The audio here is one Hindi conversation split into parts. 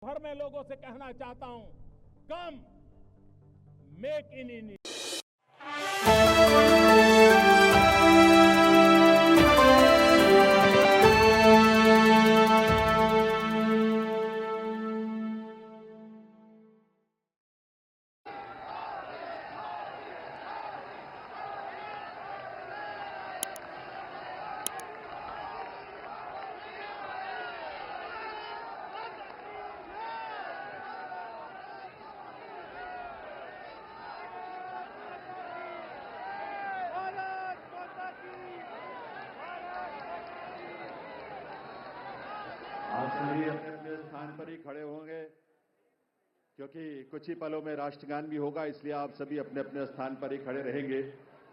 भर में लोगों से कहना चाहता हूं, कम मेक इन इंडिया। आप सभी अपने अपने स्थान पर ही खड़े होंगे क्योंकि कुछ ही पलों में राष्ट्रगान भी होगा, इसलिए आप सभी अपने अपने स्थान पर ही खड़े रहेंगे।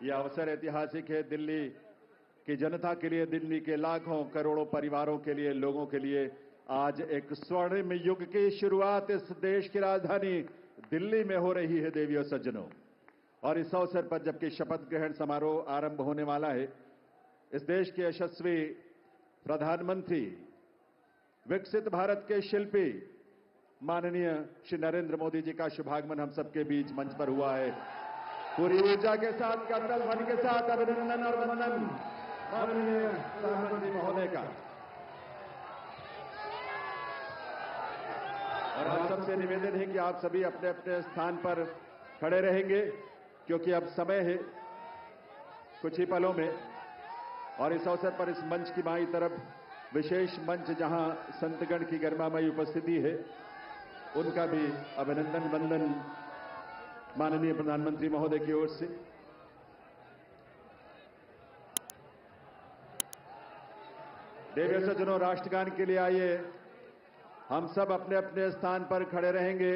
यह अवसर ऐतिहासिक है दिल्ली की जनता के लिए, दिल्ली के लाखों करोड़ों परिवारों के लिए, लोगों के लिए। आज एक स्वर्णिम युग की शुरुआत इस देश की राजधानी दिल्ली में हो रही है देवियों सज्जनों। और इस अवसर पर जबकि शपथ ग्रहण समारोह आरंभ होने वाला है, इस देश के यशस्वी प्रधानमंत्री, विकसित भारत के शिल्पी माननीय श्री नरेंद्र मोदी जी का शुभागमन हम सबके बीच मंच पर हुआ है। पूरी ऊर्जा के साथ, करतल ध्वनि के साथ अभिनंदन और वंदन माननीय प्रधानमंत्री महोदय का। और आप सबसे निवेदन है कि आप सभी अपने अपने स्थान पर खड़े रहेंगे क्योंकि अब समय है कुछ ही पलों में। और इस अवसर पर इस मंच की बाईं तरफ विशेष मंच जहां संतगण की गरिमामयी उपस्थिति है, उनका भी अभिनंदन वंदन माननीय प्रधानमंत्री महोदय की ओर से। देवियों सज्जनों, राष्ट्रगान के लिए आइए हम सब अपने अपने स्थान पर खड़े रहेंगे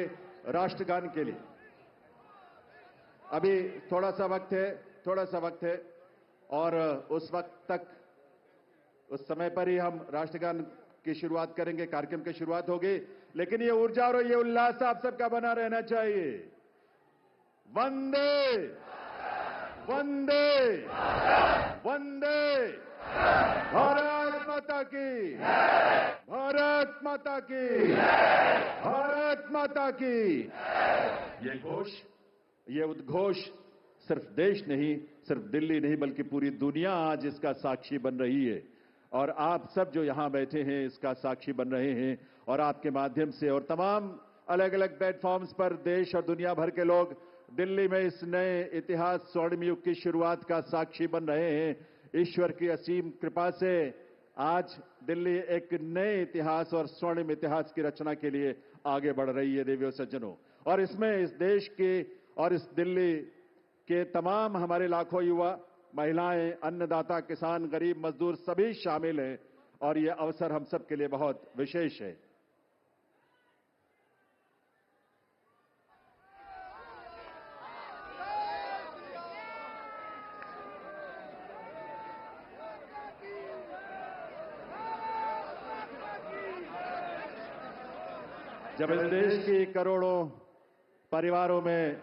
राष्ट्रगान के लिए। अभी थोड़ा सा वक्त है और उस वक्त तक, उस समय पर ही हम राष्ट्रगान की शुरुआत करेंगे, कार्यक्रम की शुरुआत होगी। लेकिन ये ऊर्जा और ये उल्लास आप सबका बना रहना चाहिए। वंदे वंदे वंदे, भारत माता की, भारत माता की, भारत माता की। ये घोष, ये उद्घोष सिर्फ देश नहीं, सिर्फ दिल्ली नहीं, बल्कि पूरी दुनिया आज इसका साक्षी बन रही है। और आप सब जो यहां बैठे हैं इसका साक्षी बन रहे हैं। और आपके माध्यम से और तमाम अलग अलग प्लेटफॉर्म्स पर देश और दुनिया भर के लोग दिल्ली में इस नए इतिहास, स्वर्णिम युग की शुरुआत का साक्षी बन रहे हैं। ईश्वर की असीम कृपा से आज दिल्ली एक नए इतिहास और स्वर्णिम इतिहास की रचना के लिए आगे बढ़ रही है देवियों सज्जनों। और इसमें इस देश के और इस दिल्ली के तमाम हमारे लाखों युवा, महिलाएं, अन्नदाता, किसान, गरीब, मजदूर सभी शामिल हैं। और यह अवसर हम सब के लिए बहुत विशेष है। जब इस देश की करोड़ों परिवारों में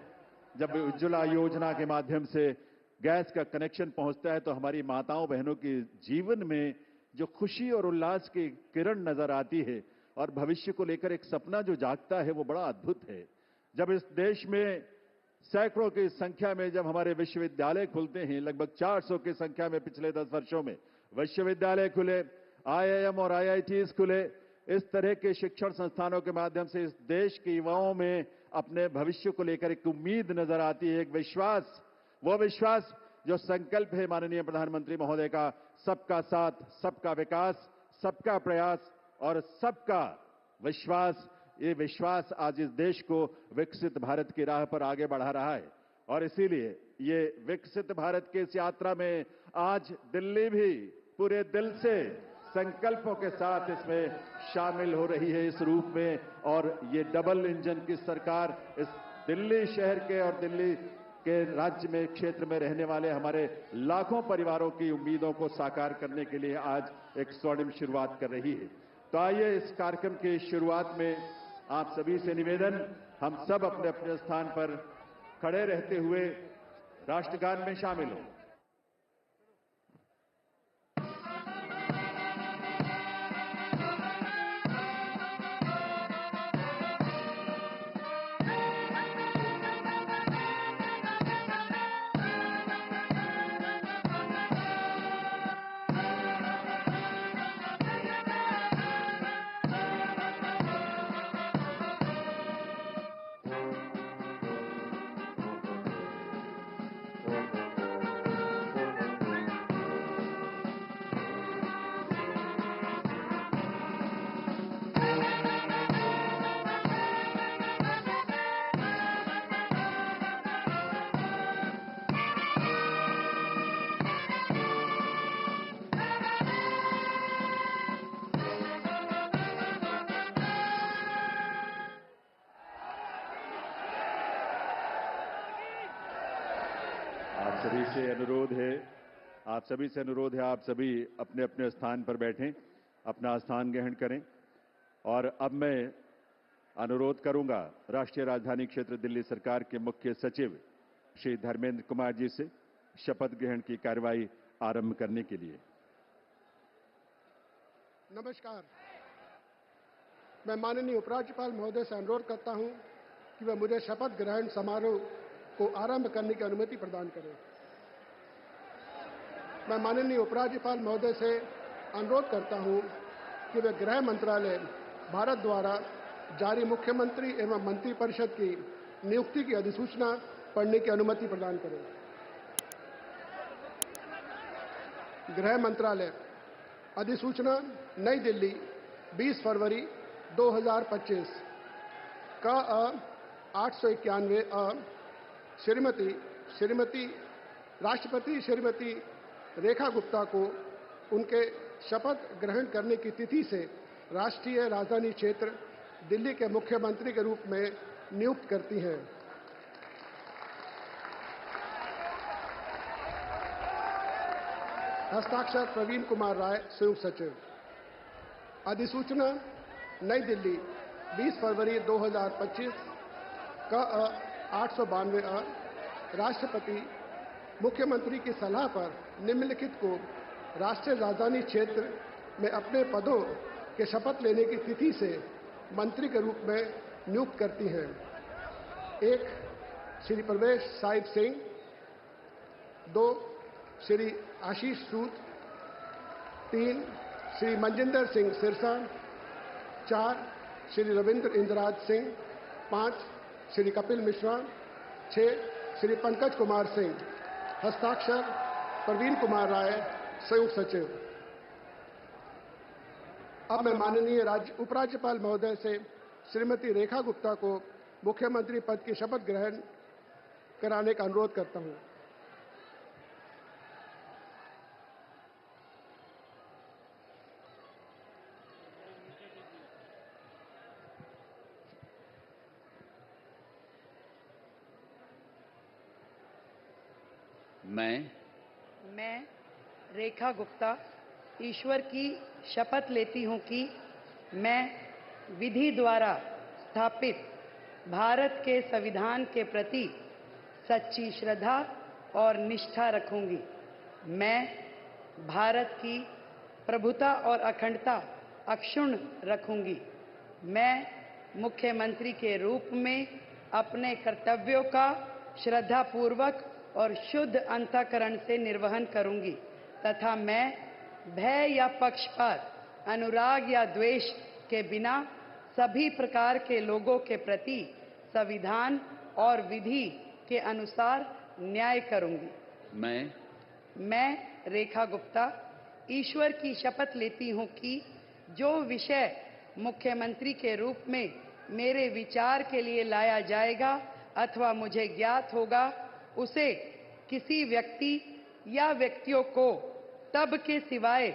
जब उज्ज्वला योजना के माध्यम से गैस का कनेक्शन पहुंचता है, तो हमारी माताओं बहनों के जीवन में जो खुशी और उल्लास की किरण नजर आती है और भविष्य को लेकर एक सपना जो जागता है, वो बड़ा अद्भुत है। जब इस देश में सैकड़ों की संख्या में जब हमारे विश्वविद्यालय खुलते हैं, लगभग 400 की संख्या में पिछले 10 वर्षों में विश्वविद्यालय खुले, IIM और IITs खुले, इस तरह के शिक्षण संस्थानों के माध्यम से इस देश के युवाओं में अपने भविष्य को लेकर एक उम्मीद नजर आती है, एक विश्वास। वो विश्वास जो संकल्प है माननीय प्रधानमंत्री महोदय का, सबका साथ, सबका विकास, सबका प्रयास और सबका विश्वास। ये विश्वास आज इस देश को विकसित भारत की राह पर आगे बढ़ा रहा है। और इसीलिए ये विकसित भारत की इस यात्रा में आज दिल्ली भी पूरे दिल से संकल्पों के साथ इसमें शामिल हो रही है इस रूप में। और ये डबल इंजन की सरकार इस दिल्ली शहर के और दिल्ली के राज्य में, क्षेत्र में रहने वाले हमारे लाखों परिवारों की उम्मीदों को साकार करने के लिए आज एक स्वर्णिम शुरुआत कर रही है। तो आइए इस कार्यक्रम की शुरुआत में आप सभी से निवेदन, हम सब अपने अपने स्थान पर खड़े रहते हुए राष्ट्रगान में शामिल हों। आप सभी से अनुरोध है आप सभी अपने अपने स्थान पर बैठें, अपना स्थान ग्रहण करें। और अब मैं अनुरोध करूंगा राष्ट्रीय राजधानी क्षेत्र दिल्ली सरकार के मुख्य सचिव श्री धर्मेंद्र कुमार जी से शपथ ग्रहण की कार्यवाही आरंभ करने के लिए। नमस्कार। मैं माननीय उपराज्यपाल महोदय से अनुरोध करता हूं कि वह मुझे शपथ ग्रहण समारोह को आरंभ करने की अनुमति प्रदान करें। मैं माननीय उपराज्यपाल महोदय से अनुरोध करता हूं कि वे गृह मंत्रालय भारत द्वारा जारी मुख्यमंत्री एवं मंत्रिपरिषद की नियुक्ति की अधिसूचना पढ़ने की अनुमति प्रदान करें। गृह मंत्रालय अधिसूचना नई दिल्ली 20 फरवरी 2025 का 891 श्रीमती राष्ट्रपति श्रीमती रेखा गुप्ता को उनके शपथ ग्रहण करने की तिथि से राष्ट्रीय राजधानी क्षेत्र दिल्ली के मुख्यमंत्री के रूप में नियुक्त करती हैं। हस्ताक्षर प्रवीण कुमार राय, संयुक्त सचिव। अधिसूचना नई दिल्ली 20 फरवरी 2025 का 892 राष्ट्रपति मुख्यमंत्री की सलाह पर निम्नलिखित को राष्ट्रीय राजधानी क्षेत्र में अपने पदों के शपथ लेने की तिथि से मंत्री के रूप में नियुक्त करती हैं। 1 श्री प्रवेश साहिब सिंह, 2 श्री आशीष सूद, 3 श्री मनजिंदर सिंह सिरसा, 4 श्री रविंद्र इंद्रराज सिंह, 5 श्री कपिल मिश्रा, 6 श्री पंकज कुमार सिंह। हस्ताक्षर प्रवीण कुमार राय, संयुक्त सचिव। अब मैं माननीय उपराज्यपाल महोदय से श्रीमती रेखा गुप्ता को मुख्यमंत्री पद की शपथ ग्रहण कराने का अनुरोध करता हूं। मैं रेखा गुप्ता ईश्वर की शपथ लेती हूं कि मैं विधि द्वारा स्थापित भारत के संविधान के प्रति सच्ची श्रद्धा और निष्ठा रखूंगी। मैं भारत की प्रभुता और अखंडता अक्षुण्ण रखूंगी। मैं मुख्यमंत्री के रूप में अपने कर्तव्यों का श्रद्धापूर्वक और शुद्ध अंतःकरण से निर्वहन करूंगी तथा मैं भय या पक्षपात, अनुराग या द्वेष के बिना सभी प्रकार के लोगों के प्रति संविधान और विधि के अनुसार न्याय करूंगी। मैं रेखा गुप्ता ईश्वर की शपथ लेती हूं कि जो विषय मुख्यमंत्री के रूप में मेरे विचार के लिए लाया जाएगा अथवा मुझे ज्ञात होगा, उसे किसी व्यक्ति या व्यक्तियों को तब के सिवाय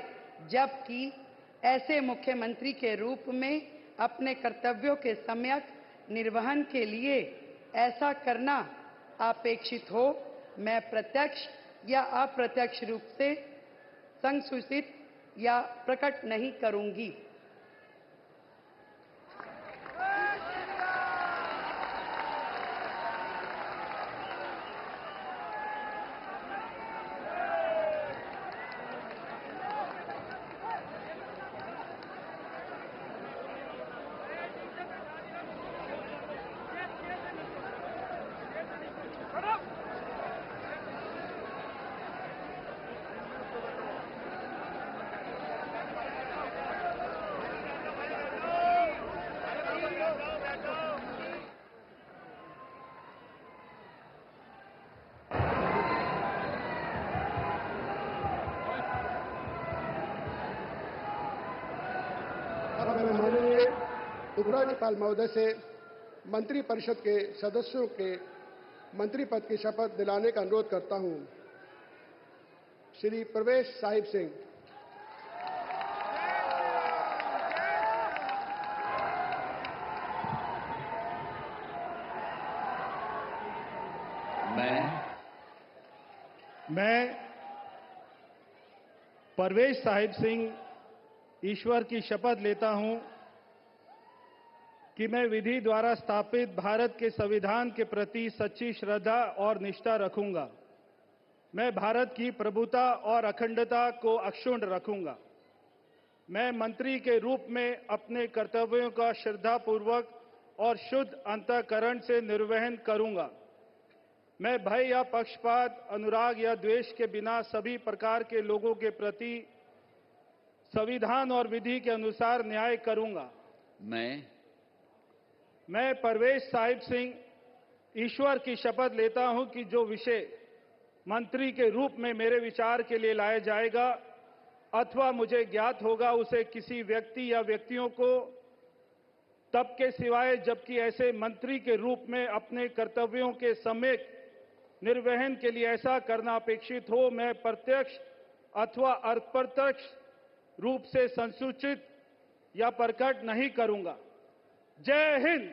जबकि ऐसे मुख्यमंत्री के रूप में अपने कर्तव्यों के सम्यक निर्वहन के लिए ऐसा करना अपेक्षित हो, मैं प्रत्यक्ष या अप्रत्यक्ष रूप से संसूचित या प्रकट नहीं करूंगी। माननीय उपराज्यपाल महोदय से मंत्रिपरिषद के सदस्यों के मंत्री पद की शपथ दिलाने का अनुरोध करता हूं। श्री प्रवेश साहिब सिंह, मैं परवेज साहिब सिंह ईश्वर की शपथ लेता हूं कि मैं विधि द्वारा स्थापित भारत के संविधान के प्रति सच्ची श्रद्धा और निष्ठा रखूंगा। मैं भारत की प्रभुता और अखंडता को अक्षुण्ण रखूंगा। मैं मंत्री के रूप में अपने कर्तव्यों का श्रद्धापूर्वक और शुद्ध अंतःकरण से निर्वहन करूंगा। मैं भय या पक्षपात, अनुराग या द्वेष के बिना सभी प्रकार के लोगों के प्रति संविधान और विधि के अनुसार न्याय करूंगा। मैं परवेज साहिब सिंह ईश्वर की शपथ लेता हूं कि जो विषय मंत्री के रूप में मेरे विचार के लिए लाया जाएगा अथवा मुझे ज्ञात होगा, उसे किसी व्यक्ति या व्यक्तियों को तब के सिवाय जबकि ऐसे मंत्री के रूप में अपने कर्तव्यों के सम्यक निर्वहन के लिए ऐसा करना अपेक्षित हो, मैं प्रत्यक्ष अथवा अप्रत्यक्ष रूप से संसूचित या प्रकट नहीं करूंगा। जय हिंद।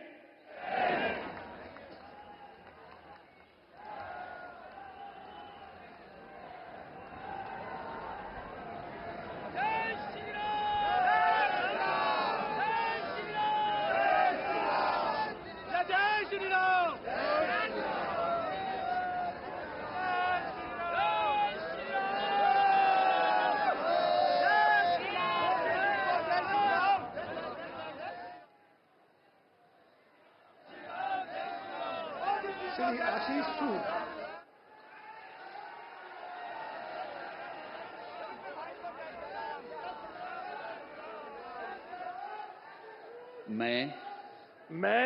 श्री आशीष सूद। मैं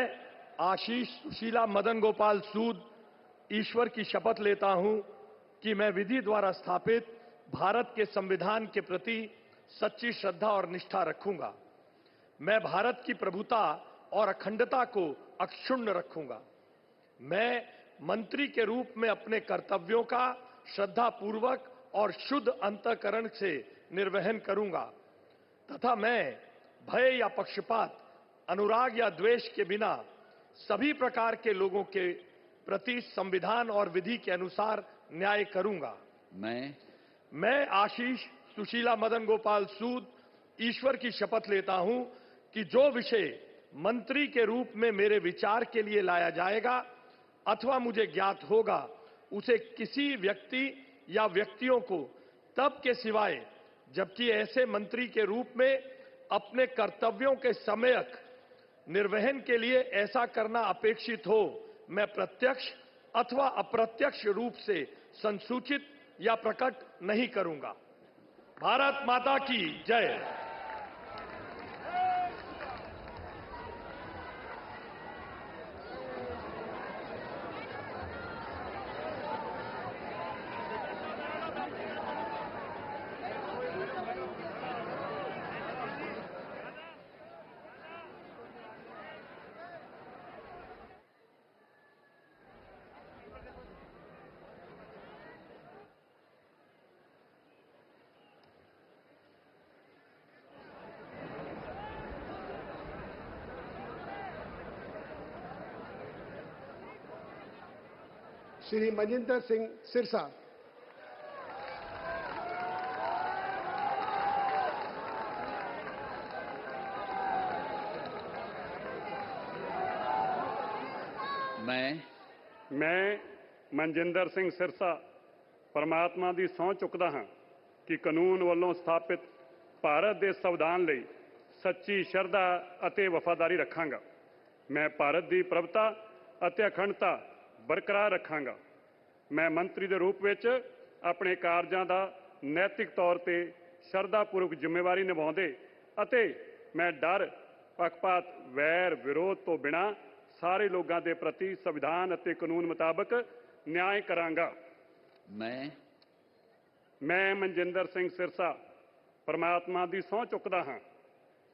आशीष सुशीला मदन गोपाल सूद ईश्वर की शपथ लेता हूं कि मैं विधि द्वारा स्थापित भारत के संविधान के प्रति सच्ची श्रद्धा और निष्ठा रखूंगा। मैं भारत की प्रभुता और अखंडता को अक्षुण्ण रखूंगा। मैं मंत्री के रूप में अपने कर्तव्यों का श्रद्धापूर्वक और शुद्ध अंतःकरण से निर्वहन करूंगा तथा मैं भय या पक्षपात, अनुराग या द्वेष के बिना सभी प्रकार के लोगों के प्रति संविधान और विधि के अनुसार न्याय करूंगा। मैं आशीष सुशीला मदन गोपाल सूद ईश्वर की शपथ लेता हूं कि जो विषय मंत्री के रूप में मेरे विचार के लिए लाया जाएगा अथवा मुझे ज्ञात होगा, उसे किसी व्यक्ति या व्यक्तियों को तब के सिवाय जबकि ऐसे मंत्री के रूप में अपने कर्तव्यों के सम्यक निर्वहन के लिए ऐसा करना अपेक्षित हो, मैं प्रत्यक्ष अथवा अप्रत्यक्ष रूप से संसूचित या प्रकट नहीं करूंगा। भारत माता की जय। श्री मजिंदर सिंह सिरसा। मैं मनजिंदर सिंह सिरसा परमात्मा ਦੀ ਸਹੁੰ ਚੁੱਕਦਾ ਹਾਂ ਕਿ ਕਾਨੂੰਨ ਵੱਲੋਂ ਸਥਾਪਿਤ ਭਾਰਤ ਦੇ ਸੰਵਿਧਾਨ ਲਈ ਸੱਚੀ ਸ਼ਰਧਾ ਅਤੇ ਵਫਾਦਾਰੀ ਰੱਖਾਂਗਾ। ਮੈਂ ਭਾਰਤ ਦੀ ਪ੍ਰਭੁਤਾ ਅਤੇ ਅਖੰਡਤਾ ਬਰਕਰਾਰ ਰੱਖਾਂਗਾ। ਮੈਂ ਮੰਤਰੀ ਦੇ ਰੂਪ ਵਿੱਚ ਆਪਣੇ ਕਾਰਜਾਂ ਦਾ ਨੈਤਿਕ ਤੌਰ ਤੇ ਸ਼ਰਧਾਪੂਰਵਕ ਜ਼ਿੰਮੇਵਾਰੀ ਨਿਭਾਉਂਦੇ ਅਤੇ ਮੈਂ ਡਰ, ਪੱਖਪਾਤ, ਵੈਰ, ਵਿਰੋਧ ਤੋਂ ਬਿਨਾਂ ਸਾਰੇ ਲੋਕਾਂ ਦੇ ਪ੍ਰਤੀ ਸੰਵਿਧਾਨ ਅਤੇ ਕਾਨੂੰਨ ਮੁਤਾਬਕ ਨਿਆਂ ਕਰਾਂਗਾ। ਮੈਂ ਮਨਜਿੰਦਰ ਸਿੰਘ ਸਿਰਸਾ ਪਰਮਾਤਮਾ ਦੀ ਸਹੁੰ ਚੁੱਕਦਾ ਹਾਂ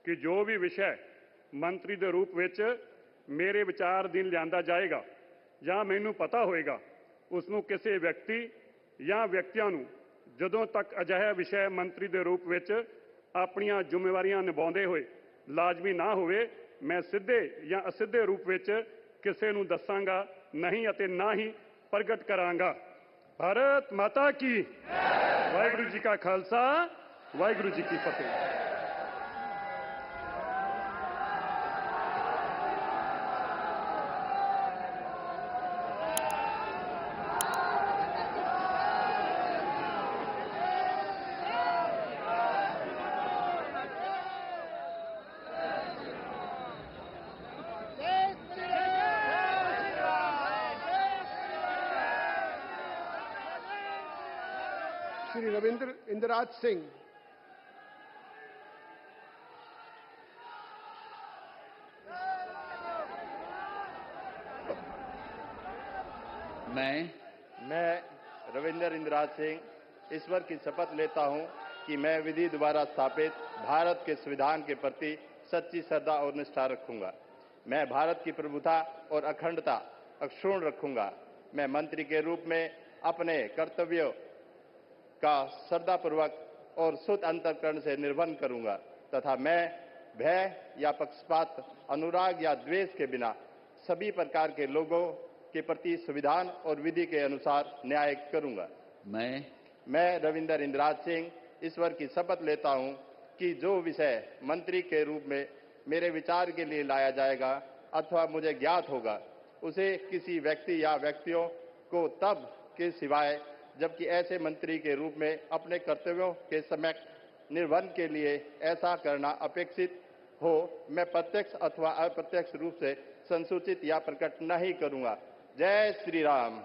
ਕਿ ਜੋ ਵੀ ਵਿਸ਼ਾ ਮੰਤਰੀ ਦੇ ਰੂਪ ਵਿੱਚ ਮੇਰੇ ਵਿਚਾਰ ਅਧੀਨ ਲਿਆਂਦਾ ਜਾਏਗਾ ਜਾਂ ਮੈਨੂੰ ਪਤਾ ਹੋਏਗਾ, ਉਸ ਨੂੰ ਕਿਸੇ ਵਿਅਕਤੀ ਜਾਂ ਵਿਅਕਤੀਆਂ ਨੂੰ ਜਦੋਂ ਤੱਕ ਅਜਿਹਾ ਵਿਸ਼ਾ ਮੰਤਰੀ ਦੇ ਰੂਪ ਵਿੱਚ ਆਪਣੀਆਂ ਜ਼ਿੰਮੇਵਾਰੀਆਂ ਨਿਭਾਉਂਦੇ ਹੋਏ ਲਾਜ਼ਮੀ ਨਾ ਹੋਵੇ, ਮੈਂ ਸਿੱਧੇ ਜਾਂ ਅਸਿੱਧੇ ਰੂਪ ਵਿੱਚ ਕਿਸੇ ਨੂੰ ਦੱਸਾਂਗਾ ਨਹੀਂ ਅਤੇ ਨਾ ਹੀ ਪ੍ਰਗਟ ਕਰਾਂਗਾ। भारत माता की वाहिगुरु जी का खालसा वाहिगुरु जी की फतेह। श्री रविंद्र इंदिराज सिंह। मैं रविंद्र इंदिराज सिंह ईश्वर की शपथ लेता हूं कि मैं विधि द्वारा स्थापित भारत के संविधान के प्रति सच्ची श्रद्धा और निष्ठा रखूंगा। मैं भारत की प्रभुता और अखंडता अक्षुण्ण रखूंगा। मैं मंत्री के रूप में अपने कर्तव्यों का श्रद्धापूर्वक और शुद्ध अंतःकरण से निर्वहन करूंगा तथा मैं भय या पक्षपात, अनुराग या द्वेष के बिना सभी प्रकार के लोगों के प्रति संविधान और विधि के अनुसार न्याय करूंगा। मैं रविंद्र इंदिराज सिंह ईश्वर की शपथ लेता हूं कि जो विषय मंत्री के रूप में मेरे विचार के लिए लाया जाएगा अथवा मुझे ज्ञात होगा, उसे किसी व्यक्ति या व्यक्तियों को तब के सिवाय जबकि ऐसे मंत्री के रूप में अपने कर्तव्यों के सम्यक निर्वहन के लिए ऐसा करना अपेक्षित हो, मैं प्रत्यक्ष अथवा अप्रत्यक्ष रूप से संसूचित या प्रकट नहीं करूंगा। जय श्री राम।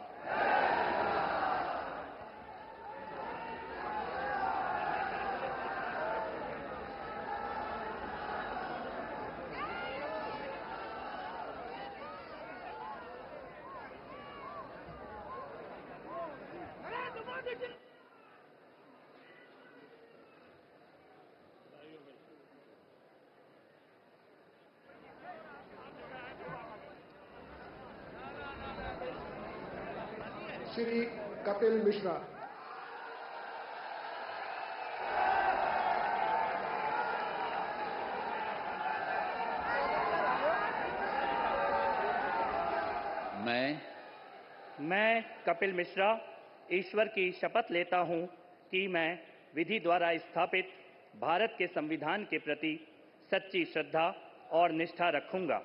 श्री कपिल मिश्रा। मैं कपिल मिश्रा ईश्वर की शपथ लेता हूं कि मैं विधि द्वारा स्थापित भारत के संविधान के प्रति सच्ची श्रद्धा और निष्ठा रखूंगा।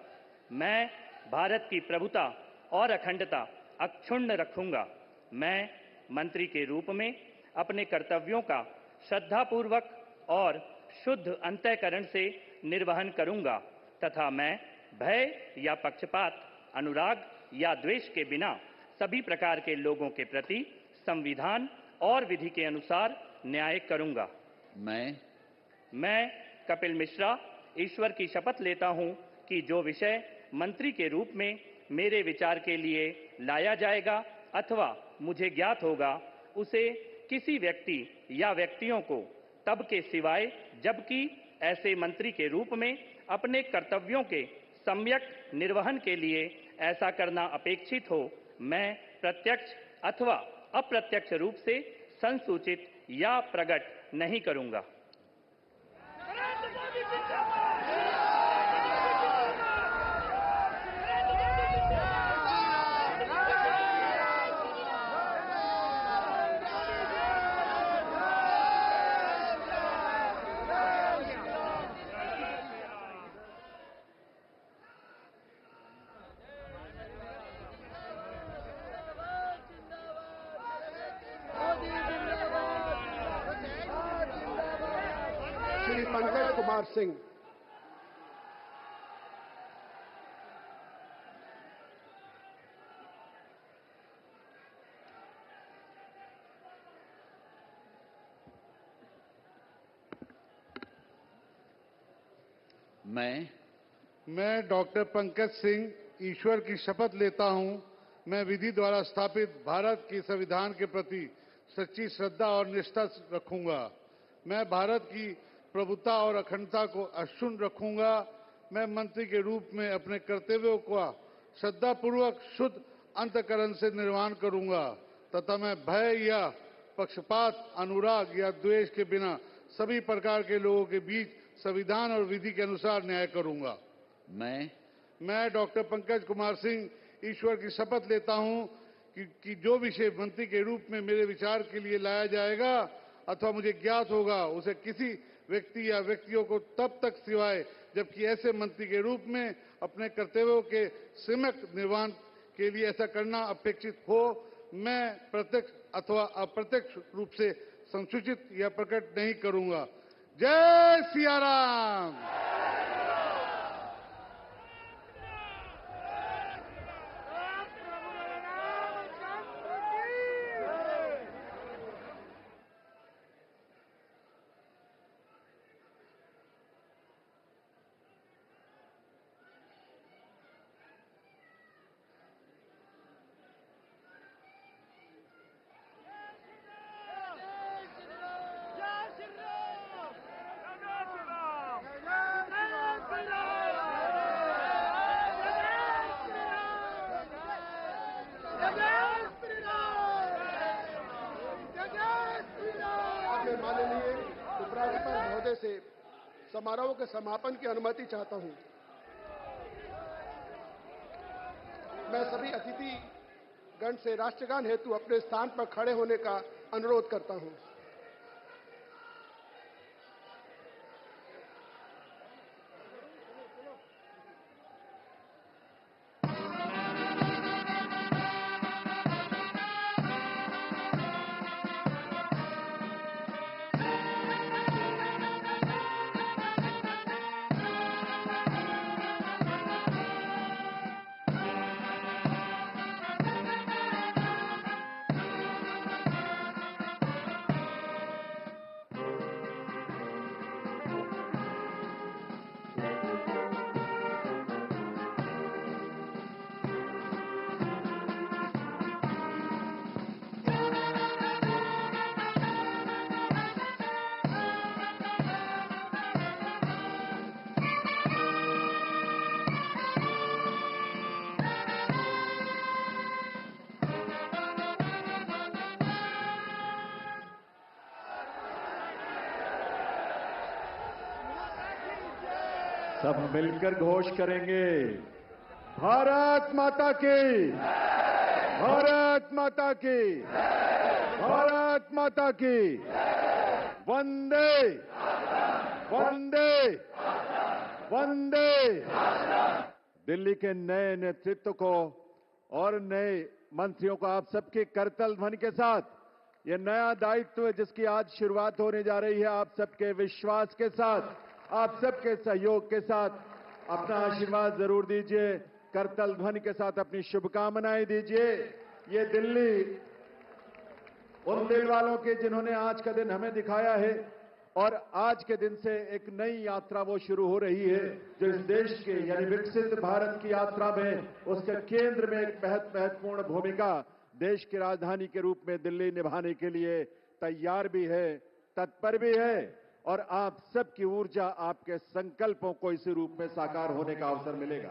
मैं भारत की प्रभुता और अखंडता अक्षुण्ण रखूंगा। मैं मंत्री के रूप में अपने कर्तव्यों का श्रद्धापूर्वक और शुद्ध अंतःकरण से निर्वहन करूंगा तथा मैं भय या पक्षपात, अनुराग या द्वेष के बिना सभी प्रकार के लोगों के प्रति संविधान और विधि के अनुसार न्याय करूंगा। मैं कपिल मिश्रा ईश्वर की शपथ लेता हूं कि जो विषय मंत्री के रूप में मेरे विचार के लिए लाया जाएगा अथवा मुझे ज्ञात होगा, उसे किसी व्यक्ति या व्यक्तियों को तब के सिवाय जबकि ऐसे मंत्री के रूप में अपने कर्तव्यों के सम्यक निर्वहन के लिए ऐसा करना अपेक्षित हो, मैं प्रत्यक्ष अथवा अप्रत्यक्ष रूप से संसूचित या प्रकट नहीं करूंगा। श्री पंकज कुमार सिंह। मैं डॉक्टर पंकज सिंह ईश्वर की शपथ लेता हूं, मैं विधि द्वारा स्थापित भारत के संविधान के प्रति सच्ची श्रद्धा और निष्ठा रखूंगा। मैं भारत की प्रभुता और अखंडता को अक्षुण्ण रखूंगा। मैं मंत्री के रूप में अपने कर्तव्यों का श्रद्धापूर्वक शुद्ध अंतःकरण से निर्वहन करूंगा तथा मैं भय या पक्षपात, अनुराग या द्वेष के बिना सभी प्रकार के लोगों के बीच संविधान और विधि के अनुसार न्याय करूंगा। मैं डॉक्टर पंकज कुमार सिंह ईश्वर की शपथ लेता हूं कि जो विषय मंत्री के रूप में मेरे विचार के लिए लाया जाएगा अथवा मुझे ज्ञात होगा उसे किसी व्यक्ति या व्यक्तियों को तब तक सिवाय जबकि ऐसे मंत्री के रूप में अपने कर्तव्यों के सम्यक निर्वहन के लिए ऐसा करना अपेक्षित हो, मैं प्रत्यक्ष अथवा अप्रत्यक्ष रूप से संसूचित या प्रकट नहीं करूंगा। जय सिया राम। माननीय उपराज्यपाल महोदय से समारोह के समापन की अनुमति चाहता हूं। मैं सभी अतिथि गण से राष्ट्रगान हेतु अपने स्थान पर खड़े होने का अनुरोध करता हूं। सब मिलकर घोष करेंगे, भारत माता की, भारत माता की, भारत माता की, वंदे वंदे वंदे। दिल्ली के नए नेतृत्व को और नए मंत्रियों को आप सबके करतल ध्वनि के साथ ये नया दायित्व जिसकी आज शुरुआत होने जा रही है, आप सबके विश्वास के साथ, आप सबके सहयोग के साथ अपना आशीर्वाद जरूर दीजिए, करतल ध्वनि के साथ अपनी शुभकामनाएं दीजिए। ये दिल्ली उन दिल वालों के जिन्होंने आज का दिन हमें दिखाया है और आज के दिन से एक नई यात्रा वो शुरू हो रही है जो इस देश के यानी विकसित भारत की यात्रा में उसके केंद्र में एक महत्वपूर्ण भूमिका देश की राजधानी के रूप में दिल्ली निभाने के लिए तैयार भी है, तत्पर भी है और आप सबकी ऊर्जा, आपके संकल्पों को इसी रूप में साकार होने का अवसर मिलेगा।